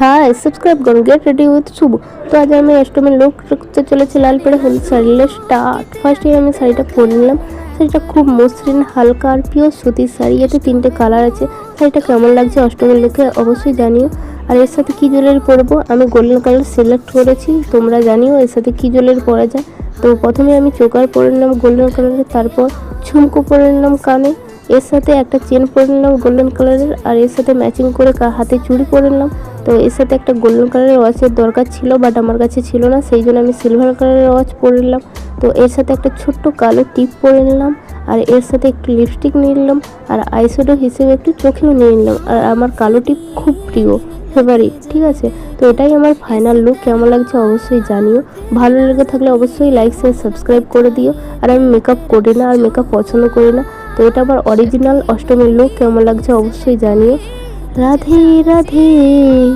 हाय subscribe करो get ready with शुभ। तो आज আমি অষ্টমীর লুক করতে চলেছি লাল পেড়ে হলুদ শাড়ি। স্টার্ট। ফার্স্টে আমি শাড়িটা পরে নিলাম। শাড়িটা খুব মসৃণ হালকা আর পিওর সুতির শাড়ি। এতে তিনটে কালার আছে। শাড়িটা কেমন লাগছে অষ্টমীর লুকে অবশ্যই জানিও। আর এর সাথে কি জুয়েলারি পরবো আমি গোল্ডেন কালার সিলেক্ট করেছি, তোমরা জানিও এর সাথে কি জুয়েলারি পরা যায়। তো প্রথমে আমি চোকার পরে নিলাম গোল্ডেন কালারের, তারপর ঝুমকো পরে নিলাম কানে, এর সাথে একটা চেন পরে নিলাম গোল্ডেন কালারের, আর এর সাথে ম্যাচিং করে হাতে চুড়ি পরে নিলাম। তো এর সাথে একটা গোল্ডেন কালারের ওয়াচের দরকার ছিল, বাট আমার কাছে ছিল না, সেই জন্য আমি সিলভার কালারের ওয়াচ পরে নিলাম। তো এর সাথে একটা ছোট্ট কালো টিপ পরে নিলাম, আর এর সাথে একটু লিপস্টিক নিয়ে নিলাম, আর আইশ্যাডো হিসেবে একটু চোখেও নিয়ে নিলাম। আর আমার কালো টিপ খুব প্রিয়, ফেভারিট, ঠিক আছে। তো এটাই আমার ফাইনাল লুক। কেমন লাগছে অবশ্যই জানিও। ভালো লেগে থাকলে অবশ্যই লাইক শেয়ার সাবস্ক্রাইব করে দিও। আর আমি মেকআপ করি না আর মেকআপ পছন্দ করি না। তো এটা আমার অরিজিনাল অষ্টমীর লুক। কেমন লাগছে অবশ্যই জানিও। রাধে রাধে।